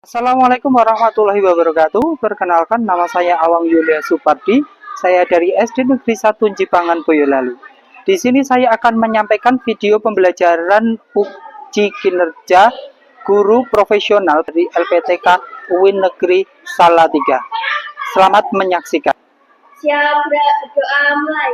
Assalamualaikum warahmatullahi wabarakatuh. Perkenalkan, nama saya Awang Yulia Supardi. Saya dari SD Negeri 1 Jipangan, Boyolali. Di sini saya akan menyampaikan video pembelajaran uji kinerja guru profesional dari LPTK UIN Negeri Salatiga. Selamat menyaksikan. Siap berdoa mulai.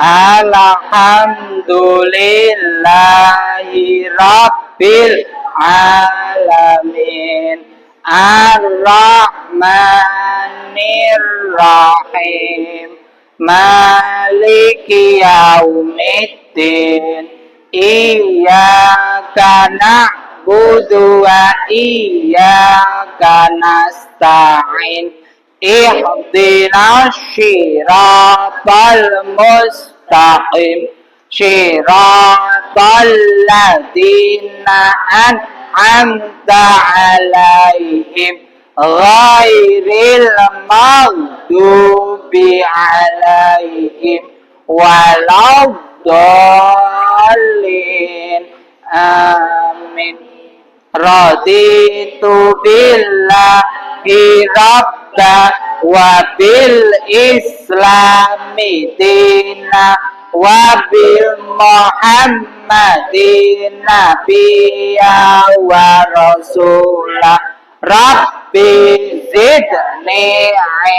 Alhamdulillahi Rabbil Alamin, Ar-Rahmanir Rahim, Maliki Yaumiddin, Iyyaka na'budu wa iyyaka nasta'in, Ihdinas siratal mustaqim, siratal ladzina an'amta 'alaihim, ghairil maghdubi 'alaihim waladdallin. Amin. Raditu billahi rabba wa bil islami dina wa bil muhammadin nabiyya wa rasulah. Rabbi zidni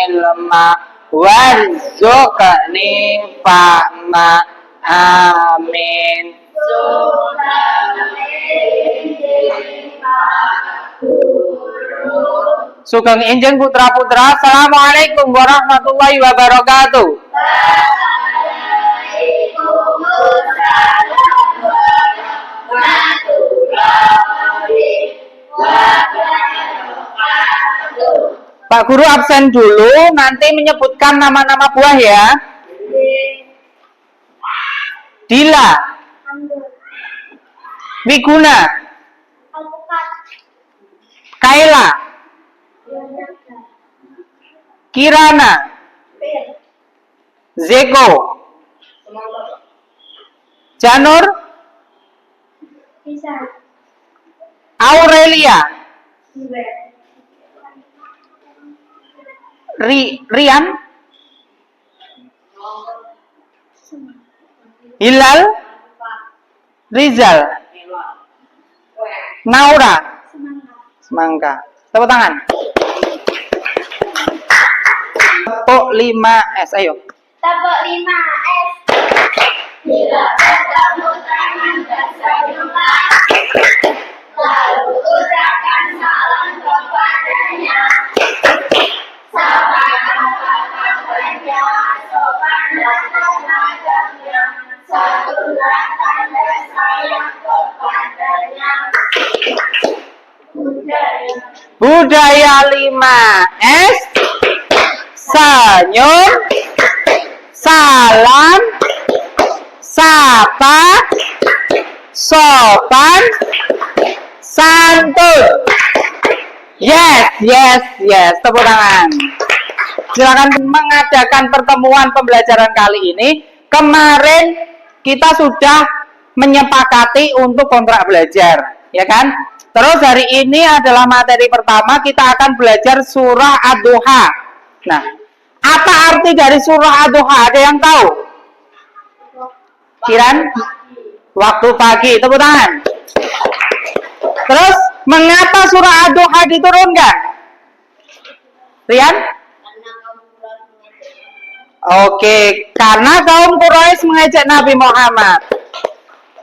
ilma warzuqni fahma. Amin. Sugeng Enjing putra-putra, Assalamualaikum warahmatullahi wabarakatuh. Pak Guru absen dulu, nanti menyebutkan nama-nama buah ya. Dila, Wiguna, Kaila, Kirana, Zeko, Janur, Aurelia, Rian, Hilal, Rizal, Naura, Semangka. Tepuk tangan. Tepuk 5S, ayo. Tepuk 5S. Bila bertemu tangan bersama, lalu ucapkan salam kepadanya. Salam kepadanya, sopan dan menghadapnya. Satulah tanda sayang kepadanya. Budaya 5S. Senyum, salam, sapa, sopan, santun. Yes. Tepuk tangan. Silakan mengadakan pertemuan pembelajaran kali ini. Kemarin kita sudah menyepakati untuk kontrak belajar, ya kan? Terus hari ini adalah materi pertama, kita akan belajar surah Ad-Duha. Nah, apa arti dari surah Ad-Duha? Ada yang tahu? Kiran? Waktu pagi. Tepuk tangan. Terus, mengapa surah Ad-Duha diturunkan? Rian? Oke, karena kaum Quraisy mengejek Nabi Muhammad.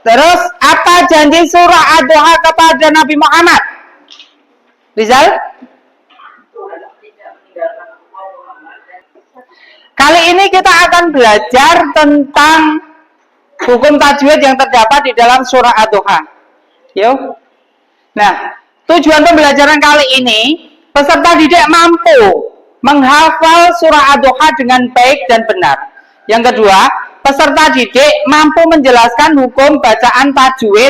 Terus, apa janji surah Ad-Duha kepada Nabi Muhammad? Rizal? Kali ini kita akan belajar tentang hukum tajwid yang terdapat di dalam surah Ad-Duha. Yuk. Nah, tujuan pembelajaran kali ini, peserta didik mampu menghafal surah Ad-Duha dengan baik dan benar. Yang kedua, peserta didik mampu menjelaskan hukum bacaan tajwid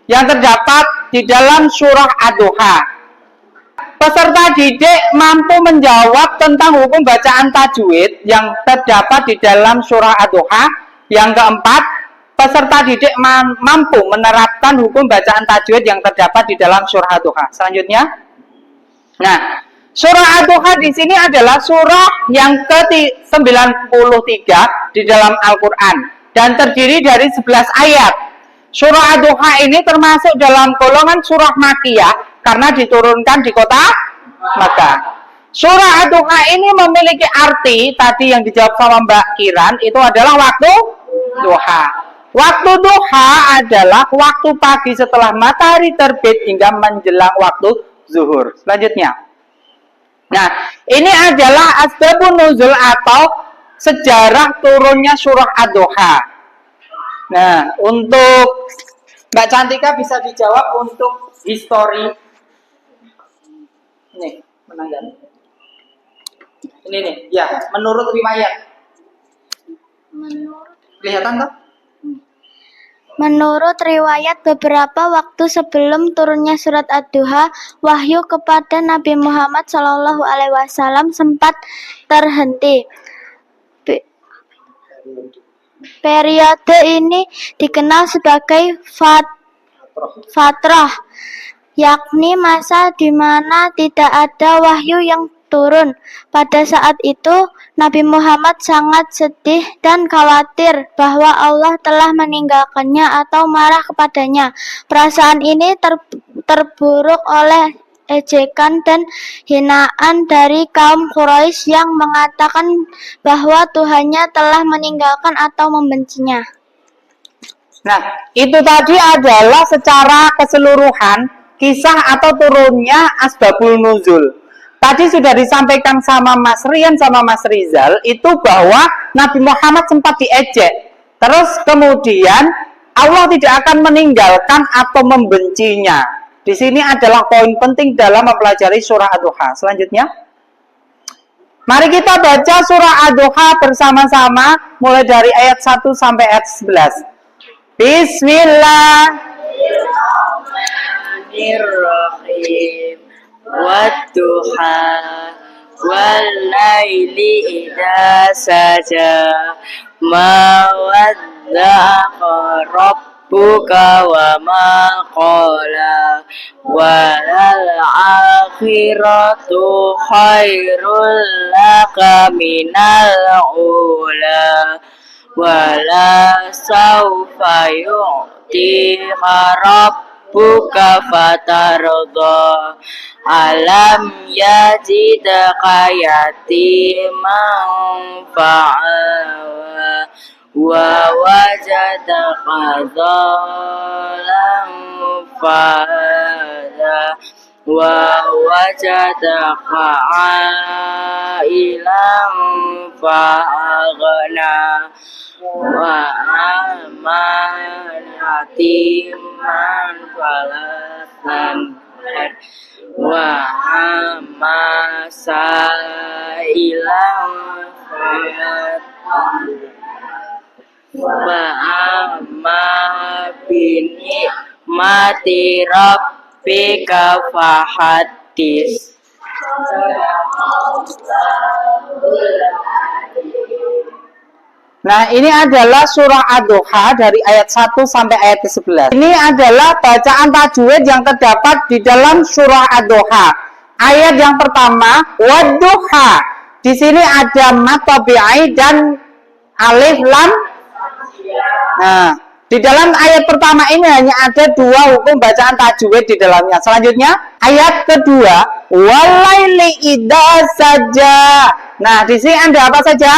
yang terdapat di dalam surah Ad-Duha. peserta didik mampu menjawab tentang hukum bacaan tajwid yang terdapat di dalam surah Ad-Duha. Yang keempat, peserta didik mampu menerapkan hukum bacaan tajwid yang terdapat di dalam surah Ad-Duha. Selanjutnya, nah, surah Ad-Duha di sini adalah surah yang ke-93 di dalam Al-Quran dan terdiri dari 11 ayat. Surah Ad-Duha ini termasuk dalam golongan surah Makkiyah karena diturunkan di kota Makkah. Surah Ad-Duha ini memiliki arti tadi yang dijawab sama Mbak Kiran, itu adalah waktu duha. Waktu duha adalah waktu pagi setelah matahari terbit hingga menjelang waktu zuhur. Selanjutnya, nah ini adalah asbabun nuzul atau sejarah turunnya surah Ad-Duha. Nah, untuk Mbak Cantika bisa dijawab untuk histori. Nih, menanggapi. Ini nih, ya, menurut riwayat. Kelihatan toh? Menurut riwayat, beberapa waktu sebelum turunnya surat Ad-Duha, wahyu kepada Nabi Muhammad SAW sempat terhenti. Periode ini dikenal sebagai fatrah, yakni masa di mana tidak ada wahyu yang turun. Pada saat itu, Nabi Muhammad sangat sedih dan khawatir bahwa Allah telah meninggalkannya atau marah kepadanya. Perasaan ini terburuk oleh ejekan dan hinaan dari kaum Quraisy yang mengatakan bahwa Tuhannya telah meninggalkan atau membencinya. Nah, itu tadi adalah secara keseluruhan kisah atau turunnya asbabul nuzul. Tadi sudah disampaikan sama Mas Rian sama Mas Rizal itu bahwa Nabi Muhammad sempat diejek. Terus kemudian Allah tidak akan meninggalkan atau membencinya. Di sini adalah poin penting dalam mempelajari surah Ad-Duha. Selanjutnya, mari kita baca surah Ad-Duha bersama-sama mulai dari ayat 1 sampai ayat 11. Bismillahirrahmanirrahim. Wadduha wal-laili idza saja ma wadda'aka rabbuka wa ma qala walal akhiratu khairul laka minal ula wala sawfa yu'tika rabbuka fatarda alam yajidaka yatiman fa'awa wa wajadaka dhalam fahada wa wajadaka ailan fa'aghna wa aman yatiman falatan wa amma sa'ilan fa'atan wa amma bini mati rabbika fahaddis. Nah, ini adalah surah Ad-Duha dari ayat 1 sampai ayat ke-11. Ini adalah bacaan tajwid yang terdapat di dalam surah Ad-Duha. Ayat yang pertama, Wadduha. Di sini ada mad tabi'i dan alif lam. Nah, di dalam ayat pertama ini hanya ada dua hukum bacaan tajwid di dalamnya. Selanjutnya, ayat kedua, walaili idza saja. Nah, di sini ada apa saja?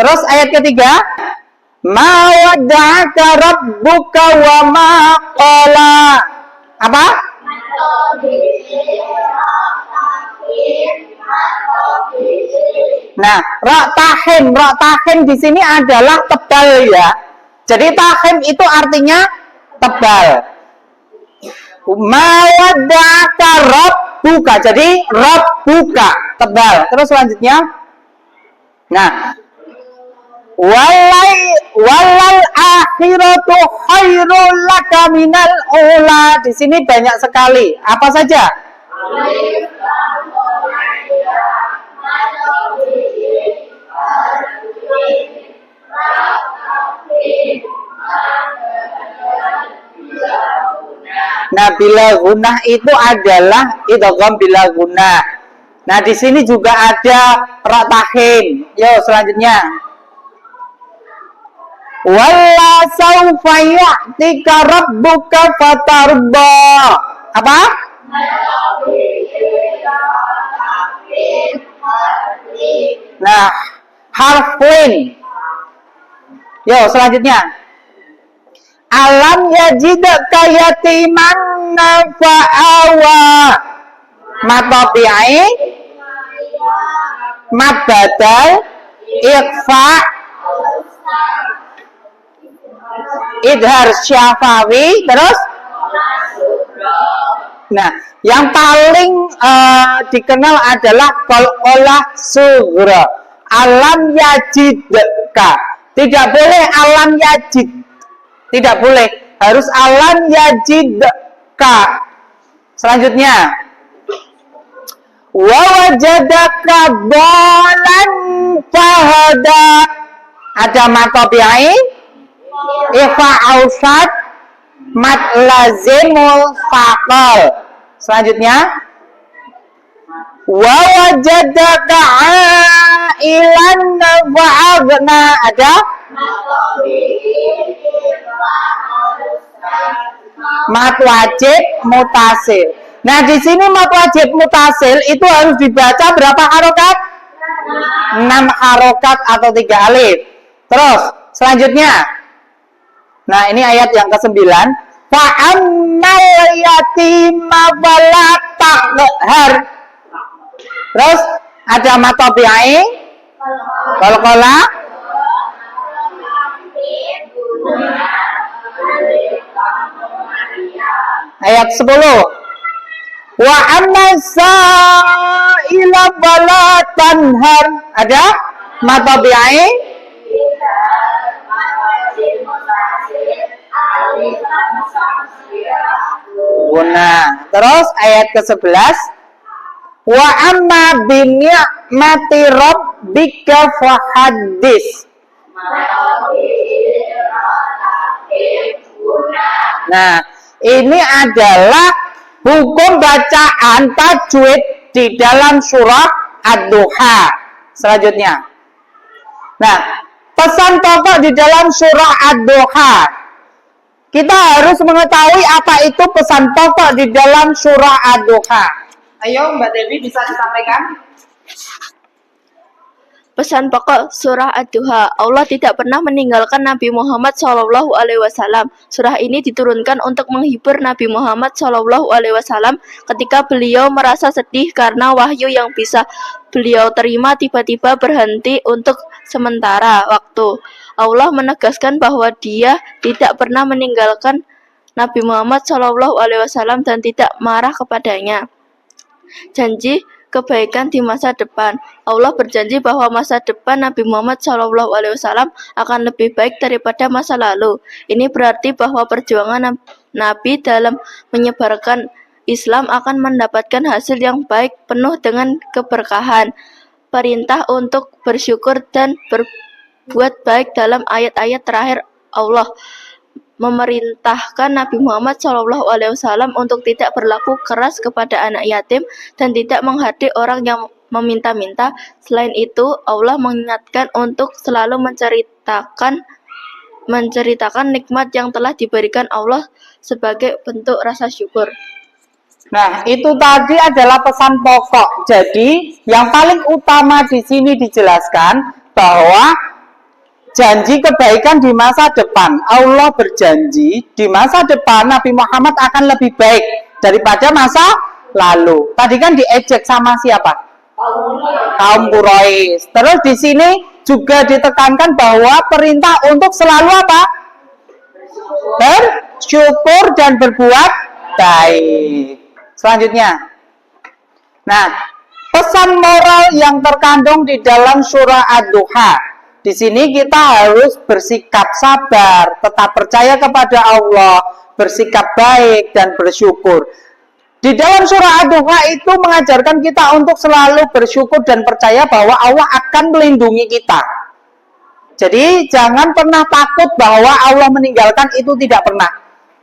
Terus ayat ketiga, ma wadda'aka rabbuka wa ma qala. Apa? Nah, ra tahim di sini adalah tebal ya. Jadi tahim itu artinya tebal. Ma wadda'aka rabbuka. Jadi rabbuka tebal. Terus selanjutnya, nah, walal akhiratu khairul laka minal ula. Di sini banyak sekali. Apa saja? Nah, bila gunah itu adalah idgham bila gunah. Nah, di sini juga ada ra tahim. Yo, selanjutnya. Walla saufa ya'tika rabbuka fatarda. Apa? Nah, harfin. Yo, selanjutnya. Alam yajidka yatiman fa'awa. Matobi'i mabadal ikhfa idhar syafawi terus. Nah, yang paling dikenal adalah qalqalah sughra. Alam yajidka. Tidak boleh alam yajid. Tidak boleh, harus alam yajidka. Selanjutnya, wa wajadaka dhalan fahada. Ada matobi'i, ifa ausad, mat lazimul faqal. Selanjutnya, wa wajadaka ailan fa'agna. Ada mat wajib mutasil. Nah, di sini mat wajib mutasil itu harus dibaca berapa harokat? 6 harokat atau 3 alif. Terus, selanjutnya. Nah, ini ayat yang ke-9. Fa'ammal yatima fala taqhar. Terus, ada matobi'i, qalqalah, ayat 10. Wa amma sa'ila fala tanhar. Ada matobi'i, guna. Terus ayat ke-11. Wa amma bi ni'mati rabbika fahaddits. Nah, ini adalah hukum bacaan tajwid di dalam surah Ad-Duha. Selanjutnya. Nah, pesan pokok di dalam surah Ad-Duha. Kita harus mengetahui apa itu pesan pokok di dalam surah Ad-Duha. Ayo, Mbak Devi bisa disampaikan? Pesan pokok surah Ad-Duha, Allah tidak pernah meninggalkan Nabi Muhammad SAW. Surah ini diturunkan untuk menghibur Nabi Muhammad SAW ketika beliau merasa sedih karena wahyu yang bisa beliau terima tiba-tiba berhenti untuk sementara waktu. Allah menegaskan bahwa Dia tidak pernah meninggalkan Nabi Muhammad SAW dan tidak marah kepadanya. Janji kebaikan di masa depan. Allah berjanji bahwa masa depan Nabi Muhammad SAW akan lebih baik daripada masa lalu. Ini berarti bahwa perjuangan Nabi dalam menyebarkan Islam akan mendapatkan hasil yang baik penuh dengan keberkahan. Perintah untuk bersyukur dan berbuat baik dalam ayat-ayat terakhir Allah memerintahkan Nabi Muhammad SAW untuk tidak berlaku keras kepada anak yatim dan tidak menghardik orang yang meminta-minta. Selain itu, Allah mengingatkan untuk selalu menceritakan nikmat yang telah diberikan Allah sebagai bentuk rasa syukur. Nah, itu tadi adalah pesan pokok. Jadi, yang paling utama di sini dijelaskan bahwa janji kebaikan di masa depan. Allah berjanji di masa depan Nabi Muhammad akan lebih baik daripada masa lalu. Tadi kan diejek sama siapa? Kaum Quraisy. Terus di sini juga ditekankan bahwa perintah untuk selalu apa? Bersyukur dan berbuat baik. Selanjutnya. Nah, pesan moral yang terkandung di dalam surah Ad-Duha. di sini kita harus bersikap sabar, tetap percaya kepada Allah, bersikap baik dan bersyukur. Di dalam surah Ad-Duha itu mengajarkan kita untuk selalu bersyukur dan percaya bahwa Allah akan melindungi kita. Jadi jangan pernah takut bahwa Allah meninggalkan, itu tidak pernah.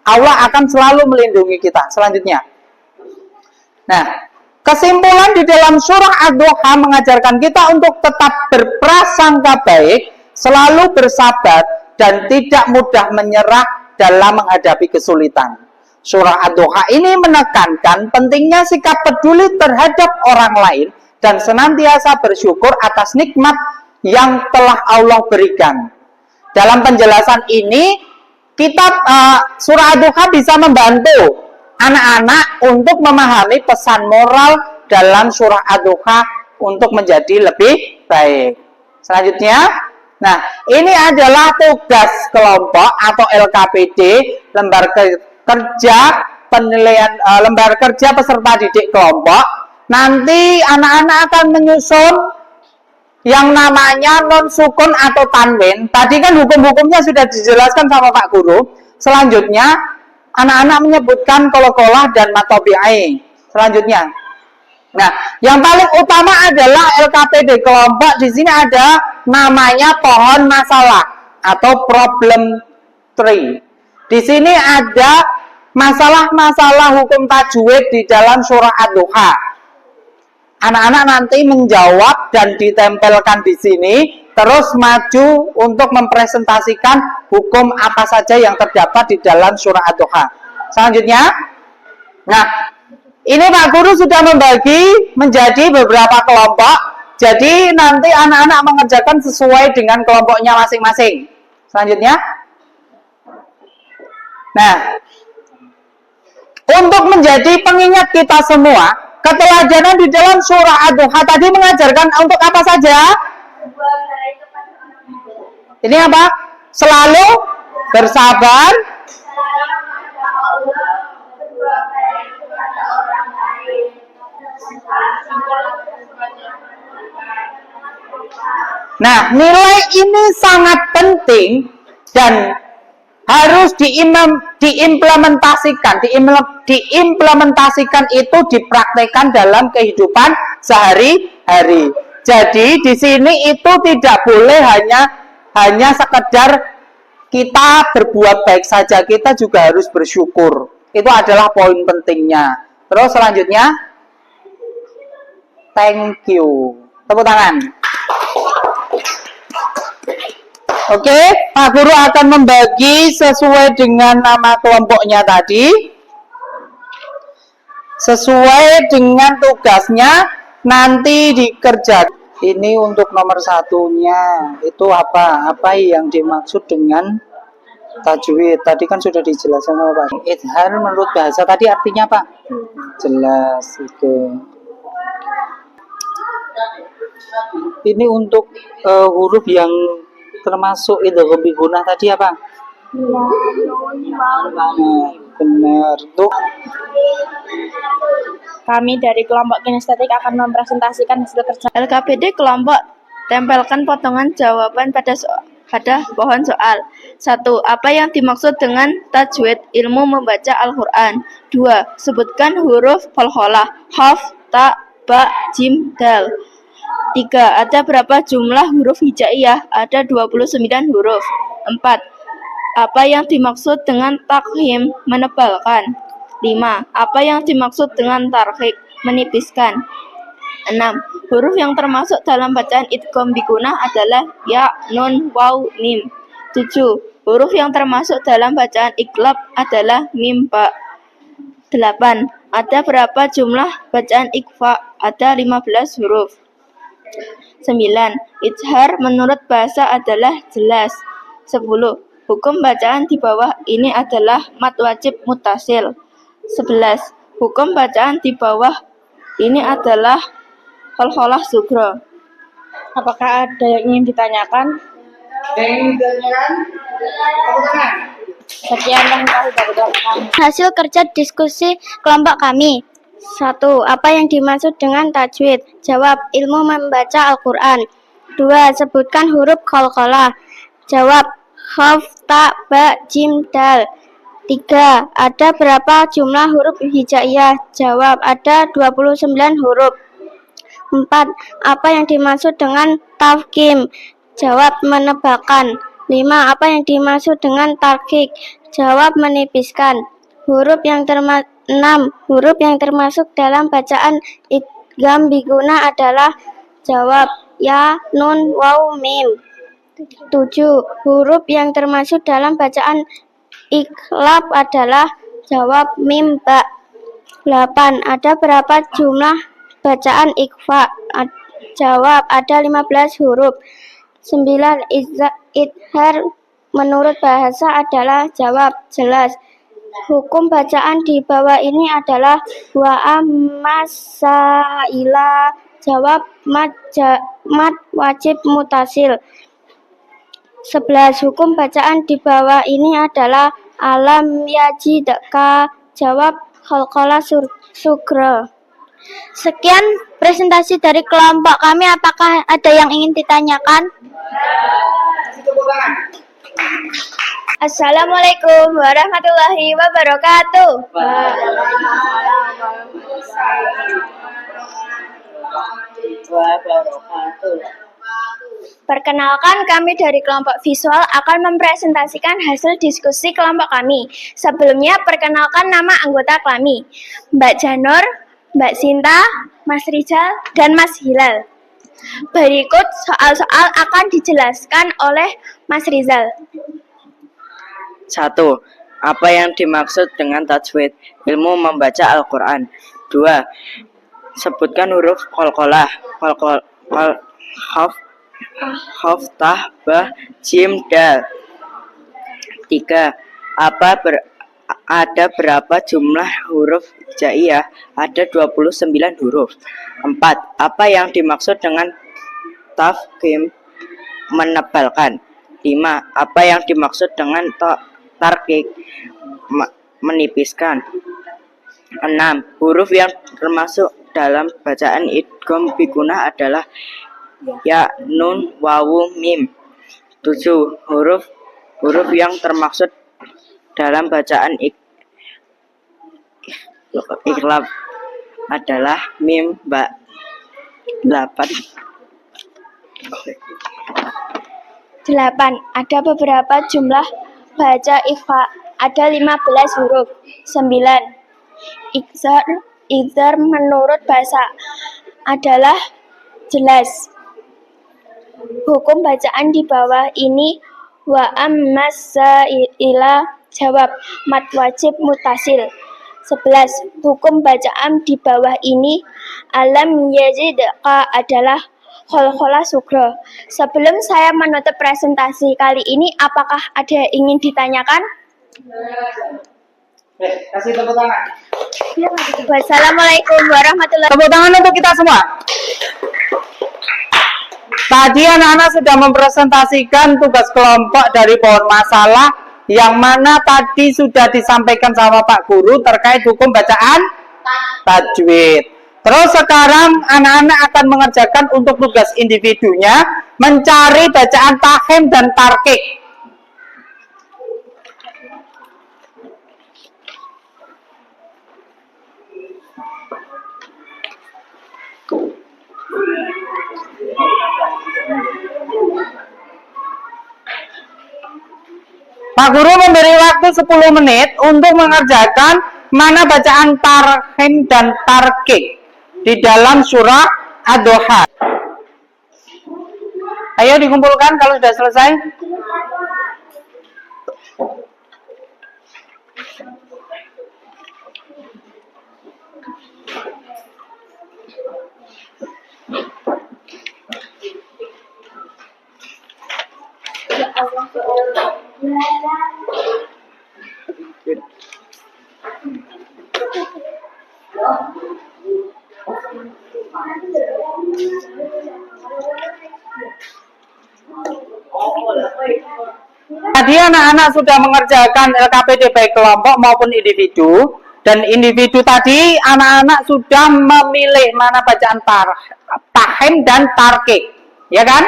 Allah akan selalu melindungi kita. Selanjutnya. Nah, kesimpulan di dalam surah Ad-Duha mengajarkan kita untuk tetap berprasangka baik, selalu bersabar, dan tidak mudah menyerah dalam menghadapi kesulitan. Surah Ad-Duha ini menekankan pentingnya sikap peduli terhadap orang lain dan senantiasa bersyukur atas nikmat yang telah Allah berikan. Dalam penjelasan ini, surah Ad-Duha bisa membantu anak-anak untuk memahami pesan moral dalam surah Ad-Duha untuk menjadi lebih baik. Selanjutnya, nah ini adalah tugas kelompok atau LKPD, lembar kerja peserta didik kelompok. Nanti anak-anak akan menyusun yang namanya non sukun atau tanwin. Tadi kan hukum-hukumnya sudah dijelaskan sama Pak Guru. Selanjutnya anak-anak menyebutkan qolaqolah dan matobi'ai. Selanjutnya, nah yang paling utama adalah LKPD kelompok. Di sini ada namanya pohon masalah atau problem tree. Di sini ada masalah-masalah hukum tajwid di dalam surah Ad-Duha. Anak-anak nanti menjawab dan ditempelkan di sini, terus maju untuk mempresentasikan hukum apa saja yang terdapat di dalam surah Ad-Duha. Selanjutnya, nah ini Pak Guru sudah membagi menjadi beberapa kelompok. Jadi nanti anak-anak mengerjakan sesuai dengan kelompoknya masing-masing. Selanjutnya, nah, untuk menjadi pengingat kita semua, keteladanan di dalam surah Ad-Duha tadi mengajarkan untuk apa saja? Ini apa? Selalu bersabar, nah, nilai ini sangat penting dan harus diimplementasikan itu dipraktekkan dalam kehidupan sehari-hari. Jadi di sini itu tidak boleh hanya sekedar kita berbuat baik saja, kita juga harus bersyukur. Itu adalah poin pentingnya. Terus selanjutnya, thank you. Tepuk tangan. Oke, Pak Guru akan membagi sesuai dengan nama kelompoknya tadi. Sesuai dengan tugasnya nanti dikerjakan. Ini untuk nomor satunya. Itu apa? Apa yang dimaksud dengan tajwid? Tadi kan sudah dijelaskan sama Pak. Izhar menurut bahasa tadi artinya apa? Jelas itu. Ini untuk huruf yang termasuk idgham gunah tadi apa? Benar tuh. Kami dari kelompok kinestetik akan mempresentasikan hasil kerja LKPD kelompok. Tempelkan potongan jawaban pada pohon soal. 1. Apa yang dimaksud dengan tajwid ilmu membaca Al-Quran? 2. Sebutkan huruf qalqalah, haf, ta, ba, jim, dal. 3. Ada berapa jumlah huruf hijaiyah? Ada 29 huruf. 4. Apa yang dimaksud dengan takhim? Menebalkan. 5. Apa yang dimaksud dengan tarkhik? Menipiskan. 6. Huruf yang termasuk dalam bacaan idgham bigunah adalah ya, nun, waw, mim. 7. Huruf yang termasuk dalam bacaan iqlab adalah mim, ba. 8. Ada berapa jumlah bacaan ikhfa? Ada 15 huruf. 9. Izhar menurut bahasa adalah jelas. 10. Hukum bacaan di bawah ini adalah mad wajib mutasil. 11. Hukum bacaan di bawah ini adalah qalqalah sughra. Apakah ada yang ingin ditanyakan? Sekian dari kelompok kami. Hasil kerja diskusi kelompok kami. 1. Apa yang dimaksud dengan tajwid? Jawab, ilmu membaca Al-Quran. 2. Sebutkan huruf qalqalah. Jawab: qaf, ta, ba, jim, dal. 3. Ada berapa jumlah huruf hijaiyah? Jawab: ada 29 huruf. 4. Apa yang dimaksud dengan tafkhim? Jawab: menebalkan. 5. Apa yang dimaksud dengan tarqiq? Jawab: menipiskan. 6. Huruf yang termasuk dalam bacaan idgham biguna adalah? Jawab: ya, nun, waw, mim. 7. Huruf yang termasuk dalam bacaan iqlab adalah? Jawab: mim, ba. 8. Ada berapa jumlah bacaan ikhfa? Jawab: ada 15 huruf. 9. Idhar menurut bahasa adalah? Jawab: jelas. Hukum bacaan di bawah ini adalah? Wa ammasaila. Jawab: mad wajib mutasil. 11. Hukum bacaan di bawah ini adalah? Alam yajidka. Jawab: qalqalah sugra. Sekian presentasi dari kelompok kami. Apakah ada yang ingin ditanyakan? Assalamualaikum warahmatullahi wabarakatuh. Perkenalkan, kami dari kelompok visual akan mempresentasikan hasil diskusi kelompok kami. Sebelumnya, perkenalkan nama anggota kami, Mbak Janur, Mbak Sinta, Mas Rizal, dan Mas Hilal. Berikut soal-soal akan dijelaskan oleh Mas Rizal. 1. Apa yang dimaksud dengan tajwid? Ilmu membaca Al-Quran. 2. Sebutkan huruf qalqalah. Qaf, ta, ba, jim, dal. 3. Ada berapa jumlah huruf hijaiyah? Ada 29 huruf. 4. Apa yang dimaksud dengan tafkhim? Menebalkan. 5. Apa yang dimaksud dengan tarqiq? Menipiskan. 6. Huruf yang termasuk dalam bacaan idgham biguna adalah? Ya, nun, wawu, mim. 7. Huruf yang termaksud dalam bacaan iqlab adalah? Mim, ba. 8. Ada beberapa jumlah baca ikhfa? Ada 15 huruf. 9. Idhar menurut bahasa adalah? Jelas. Hukum bacaan di bawah ini? Wa ammasaila. Jawab: mad wajib mutasil. 11. Hukum bacaan di bawah ini? Alam yajidka adalah? Qalqalah sugra. Sebelum saya menutup presentasi kali ini, apakah ada yang ingin ditanyakan? Kasih tepuk tangan. Wassalamualaikum warahmatullahi Tepuk tangan untuk kita semua. Tadi anak-anak sudah mempresentasikan tugas kelompok dari pohon masalah, yang mana tadi sudah disampaikan sama Pak Guru terkait hukum bacaan tajwid. Terus sekarang anak-anak akan mengerjakan untuk tugas individunya, mencari bacaan tafkhim dan tarqiq. Pak Guru memberi waktu 10 menit untuk mengerjakan mana bacaan tafkhim dan tarqiq di dalam surah Ad-Duha. Ayo dikumpulkan kalau sudah selesai. Tadi anak-anak sudah mengerjakan LKPD baik kelompok maupun individu, dan individu tadi anak-anak sudah memilih mana bacaan tafkhim dan tarqiq, ya kan?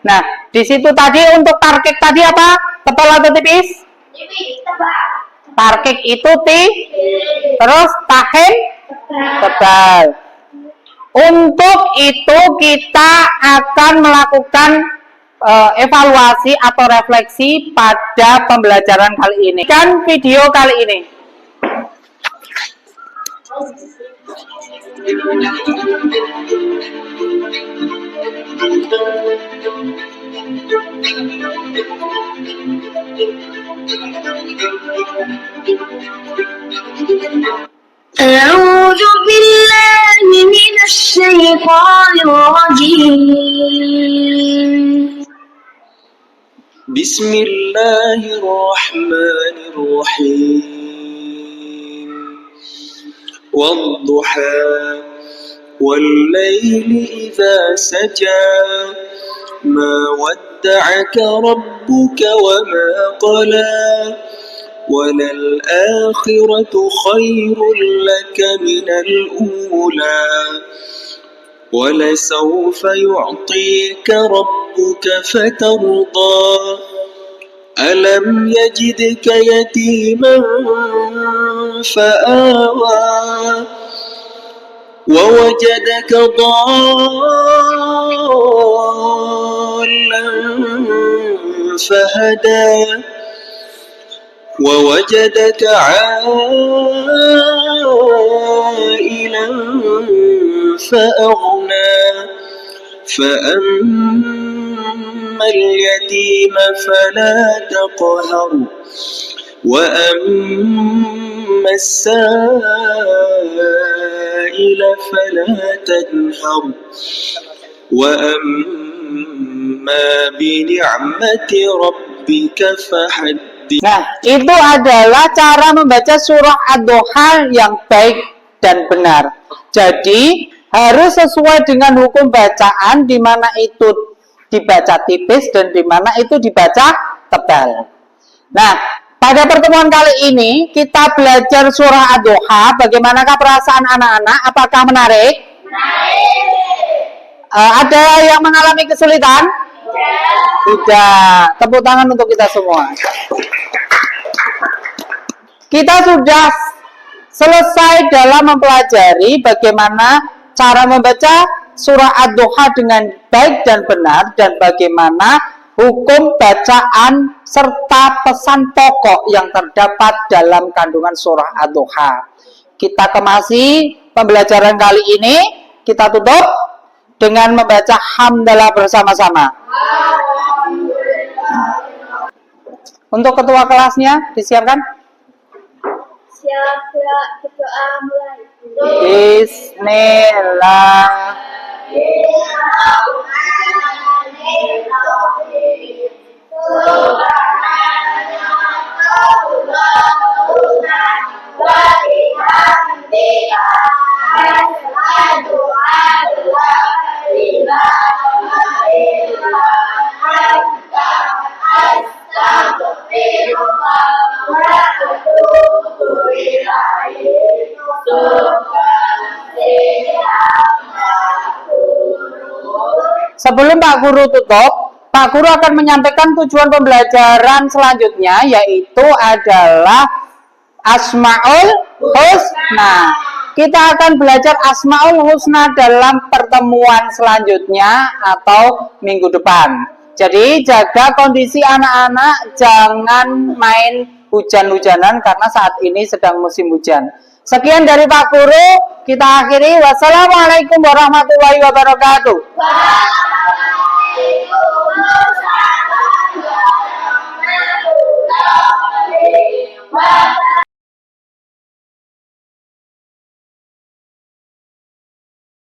Nah, di situ tadi untuk tarkik tadi apa? Tebal atau tipis? Tarkik itu terus tahin tebal. Untuk itu kita akan melakukan evaluasi atau refleksi pada pembelajaran kali ini. Kan video kali ini. أعوذ بالله من الشيطان الرجيم بسم الله الرحمن الرحيم والضحى والليل إذا سجى ما ودعك ربك وما قلى وللآخرة خير لك من الأولى ولسوف يعطيك ربك فترضى ألم يجدك يتيما فآوى ووجدك ضالا فهدى ووجدك عائلا فأغنى فأما اليتيم فلا تقهر وأما السائل فلا تنهر وأما بنعمة ربك فحدث. Nah, itu adalah cara membaca surah Ad-Duha yang baik dan benar. Jadi, harus sesuai dengan hukum bacaan di mana itu dibaca tipis dan di mana itu dibaca tebal. Nah, pada pertemuan kali ini kita belajar surah Ad-Duha. Bagaimanakah perasaan anak-anak? Apakah menarik? Ada yang mengalami kesulitan? Tidak. Tepuk tangan untuk kita semua. Kita sudah selesai dalam mempelajari bagaimana cara membaca surah Ad-Duha dengan baik dan benar dan bagaimana hukum bacaan serta pesan pokok yang terdapat dalam kandungan surah Ad-Duha. Kita kemasi pembelajaran kali ini, kita tutup dengan membaca hamdalah bersama-sama. Untuk ketua kelasnya disiapkan. Siap, berdoa mulai. Bismillah. Sebelum Pak Guru tutup, Pak Guru akan menyampaikan tujuan pembelajaran selanjutnya, yaitu adalah Asmaul Husna. Kita akan belajar Asmaul Husna dalam pertemuan selanjutnya atau minggu depan. Jadi jaga kondisi anak-anak, jangan main hujan-hujanan karena saat ini sedang musim hujan. Sekian dari Pak Guru, kita akhiri. Wassalamualaikum warahmatullahi wabarakatuh.